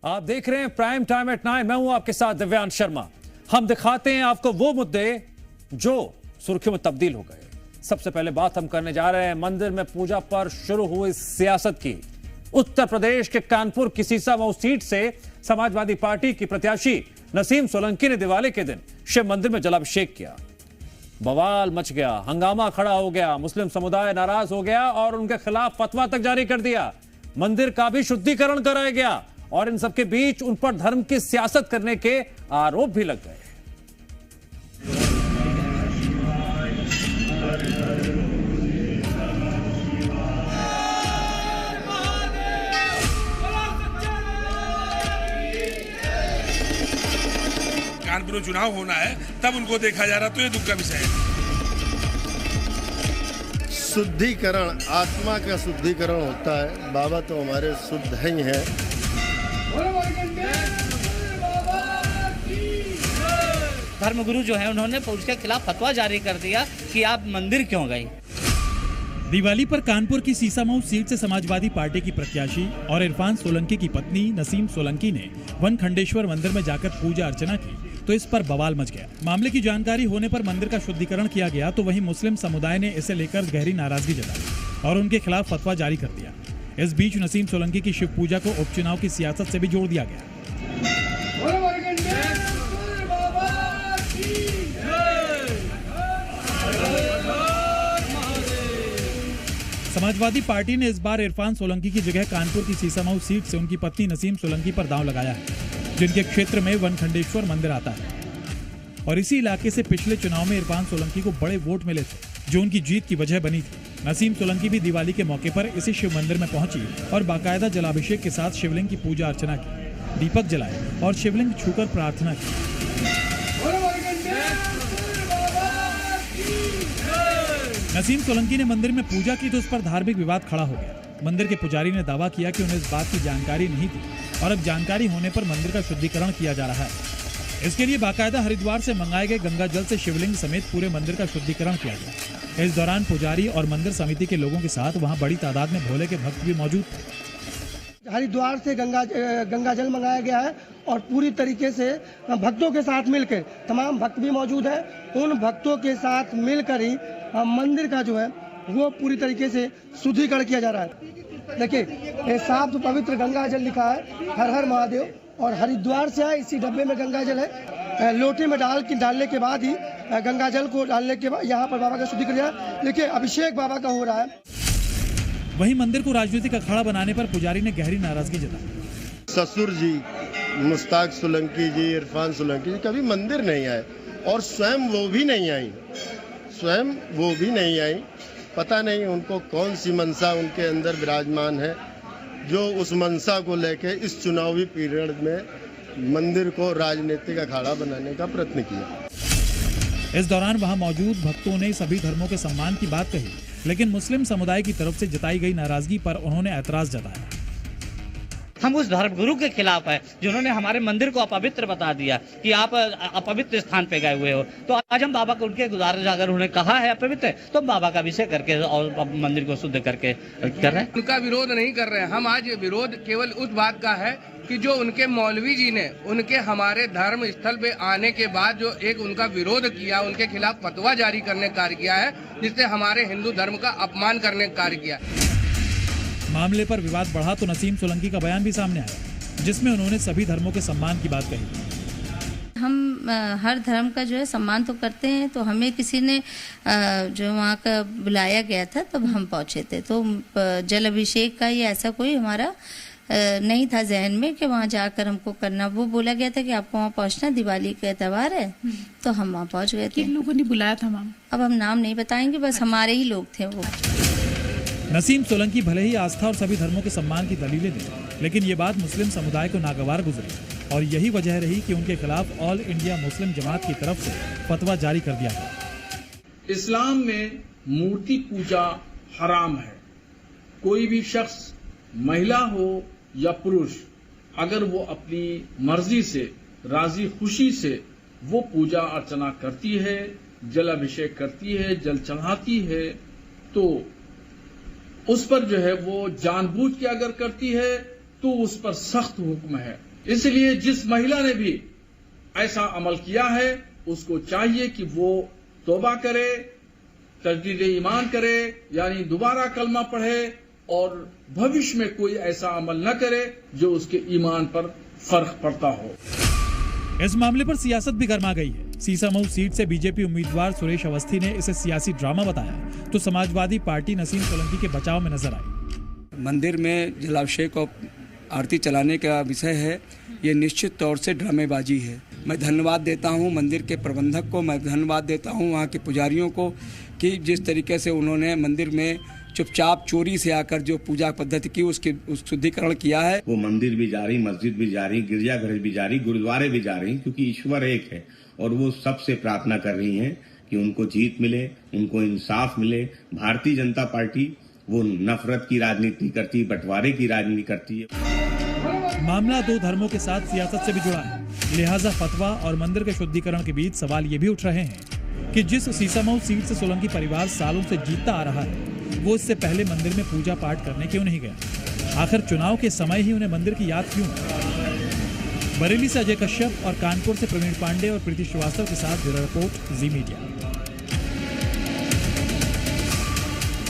आप देख रहे हैं प्राइम टाइम एट 9। मैं हूं आपके साथ दिव्यांश शर्मा। हम दिखाते हैं आपको वो मुद्दे जो सुर्खियों में तब्दील हो गए। सबसे पहले बात हम करने जा रहे हैं मंदिर में पूजा पर शुरू हुई सियासत की। उत्तर प्रदेश के कानपुर की सीसामऊ सीट से समाजवादी पार्टी की प्रत्याशी नसीम सोलंकी ने दिवाली के दिन शिव मंदिर में जलाभिषेक किया। बवाल मच गया, हंगामा खड़ा हो गया, मुस्लिम समुदाय नाराज हो गया और उनके खिलाफ फतवा तक जारी कर दिया। मंदिर का भी शुद्धिकरण कराया गया और इन सबके बीच उन पर धर्म की सियासत करने के आरोप भी लग गए। कानपुर में चुनाव होना है तब उनको देखा जा रहा, तो ये दुख का विषय है। शुद्धिकरण, आत्मा का शुद्धिकरण होता है। बाबा तो हमारे शुद्ध ही हैं। धर्मगुरु जो है उन्होंने पुलिस के खिलाफ फतवा जारी कर दिया कि आप मंदिर क्यों गए। दिवाली पर कानपुर की सीसामऊ सीट से समाजवादी पार्टी की प्रत्याशी और इरफान सोलंकी की पत्नी नसीम सोलंकी ने वनखंडेश्वर मंदिर में जाकर पूजा अर्चना की तो इस पर बवाल मच गया। मामले की जानकारी होने पर मंदिर का शुद्धिकरण किया गया तो वहीं मुस्लिम समुदाय ने इसे लेकर गहरी नाराजगी जताई और उनके खिलाफ फतवा जारी कर दिया। इस बीच नसीम सोलंकी की शिव पूजा को उपचुनाव की सियासत से भी जोड़ दिया गया। समाजवादी पार्टी ने इस बार इरफान सोलंकी की जगह कानपुर की सीसामऊ सीट से उनकी पत्नी नसीम सोलंकी पर दांव लगाया है, जिनके क्षेत्र में वनखंडेश्वर मंदिर आता है और इसी इलाके से पिछले चुनाव में इरफान सोलंकी को बड़े वोट मिले थे, जो उनकी जीत की वजह बनी थी। नसीम सोलंकी भी दिवाली के मौके पर इसी शिव मंदिर में पहुंची और बाकायदा जलाभिषेक के साथ शिवलिंग की पूजा अर्चना की, दीपक जलाए और शिवलिंग छूकर प्रार्थना की। नसीम सोलंकी ने मंदिर में पूजा की तो उस पर धार्मिक विवाद खड़ा हो गया। मंदिर के पुजारी ने दावा किया कि उन्हें इस बात की जानकारी नहीं थी और अब जानकारी होने पर मंदिर का शुद्धिकरण किया जा रहा है। इसके लिए बाकायदा हरिद्वार से मंगाए गए गंगा जल से शिवलिंग समेत पूरे मंदिर का शुद्धिकरण किया गया। इस दौरान पुजारी और मंदिर समिति के लोगों के साथ वहां बड़ी तादाद में भोले के भक्त भी मौजूद थे। हरिद्वार से गंगा जल मंगाया गया है और पूरी तरीके से भक्तों के साथ मिलकर, तमाम भक्त भी मौजूद हैं, उन भक्तों के साथ मिलकर ही मंदिर का जो है वो पूरी तरीके से शुद्धिकरण किया जा रहा है। देखिए, ये साफ पवित्र गंगा जल लिखा है, हर हर महादेव, और हरिद्वार से आए इसी डब्बे में गंगा जल है। लोटे में डालने के बाद ही गंगा जल को डालने के बाद यहाँ पर बाबा का शुद्धिकरण, देखिए अभिषेक बाबा का हो रहा है। वहीं मंदिर को राजनीतिक अखाड़ा बनाने पर पुजारी ने गहरी नाराजगी जताई। ससुर जी मुश्ताक सोलंकी जी, इरफान सोलंकी जी कभी मंदिर नहीं आए और स्वयं वो भी नहीं आई। पता नहीं उनको कौन सी मनसा उनके अंदर विराजमान है जो उस मनसा को लेके इस चुनावी पीरियड में मंदिर को राजनीतिक अखाड़ा बनाने का प्रयत्न किया। इस दौरान वहां मौजूद भक्तों ने सभी धर्मों के सम्मान की बात कही, लेकिन मुस्लिम समुदाय की तरफ से जताई गई नाराजगी पर उन्होंने ऐतराज जताया। हम उस धर्मगुरु के खिलाफ है जिन्होंने हमारे मंदिर को अपवित्र बता दिया कि आप अपवित्र स्थान पे गए हुए हो। तो आज हम बाबा को उनके गुजारिश, अगर उन्होंने कहा है अपवित्र, तो हम बाबा का अभिषेक करके और मंदिर को शुद्ध करके कर रहे हैं। उनका विरोध नहीं कर रहे हैं हम। आज विरोध केवल उस बात का है कि जो उनके मौलवी जी ने उनके हमारे धर्म स्थल पे आने के बाद जो एक उनका विरोध किया, उनके खिलाफ फतवा जारी करने का कार्य किया है, जिससे हमारे हिंदू धर्म का अपमान करने का कार्य किया। मामले पर विवाद बढ़ा तो नसीम सोलंकी का बयान भी सामने आया, जिसमें उन्होंने सभी धर्मों के सम्मान की बात कही। हम हर धर्म का जो है सम्मान तो करते हैं, तो हमें किसी ने जो वहाँ का बुलाया गया था तब हम पहुँचे थे, तो जल अभिषेक का ये ऐसा कोई हमारा नहीं था जहन में कि वहाँ जाकर हमको करना। वो बोला गया था कि आपको वहाँ पहुँचना, दिवाली का त्योहार है, तो हम वहाँ पहुँच गए थे। किन लोगों ने बुलाया था मैम? अब हम नाम नहीं बताएंगे, बस हमारे ही लोग थे वो। नसीम सोलंकी भले ही आस्था और सभी धर्मों के सम्मान की दलीलें दें, लेकिन ये बात मुस्लिम समुदाय को नागवार गुजरी और यही वजह रही कि उनके खिलाफ ऑल इंडिया मुस्लिम जमात की तरफ से फतवा जारी कर दिया गया। इस्लाम में मूर्ति पूजा हराम है। कोई भी शख्स, महिला हो या पुरुष, अगर वो अपनी मर्जी से, राजी खुशी से वो पूजा अर्चना करती है, जल अभिषेक करती है, जल चढ़ाती है, तो उस पर जो है वो जानबूझ के अगर करती है तो उस पर सख्त हुक्म है। इसलिए जिस महिला ने भी ऐसा अमल किया है उसको चाहिए कि वो तौबा करे, तजदीद ईमान करे, यानी दोबारा कलमा पढ़े और भविष्य में कोई ऐसा अमल न करे जो उसके ईमान पर फर्क पड़ता हो। इस मामले पर सियासत भी गर्मा गई है। सीसामऊ सीट से बीजेपी उम्मीदवार सुरेश अवस्थी ने इसे सियासी ड्रामा बताया तो समाजवादी पार्टी नसीम सोलंकी के बचाव में नजर आई। मंदिर में जलाभिषेक और आरती चलाने का विषय है, ये निश्चित तौर से ड्रामेबाजी है। मैं धन्यवाद देता हूँ मंदिर के प्रबंधक को, मैं धन्यवाद देता हूँ वहाँ के पुजारियों को कि जिस तरीके से उन्होंने मंदिर में चुपचाप चोरी से आकर जो पूजा पद्धति की उसकी शुद्धिकरण किया है। वो मंदिर भी जारी, मस्जिद भी जारी, गिरजाघर भी जारी, गुरुद्वारे भी जा रही, क्योंकि ईश्वर एक है और वो सबसे प्रार्थना कर रही हैं कि उनको जीत मिले, उनको इंसाफ मिले। भारतीय जनता पार्टी वो नफरत की राजनीति करती, बंटवारे की राजनीति करती है। मामला दो धर्मों के साथ सियासत से भी जुड़ा है, लिहाजा फतवा और मंदिर के शुद्धिकरण के बीच सवाल ये भी उठ रहे हैं कि जिस सीसामऊ सीट से सोलंकी परिवार सालों से जीतता आ रहा है वो इससे पहले मंदिर में पूजा पाठ करने क्यों नहीं गया। आखिर चुनाव के समय ही उन्हें मंदिर की याद क्यों। बरेली से अजय कश्यप और कानपुर से प्रवीण पांडे और प्रीति श्रीवास्तव के साथ ब्यूरो रिपोर्ट, जी मीडिया।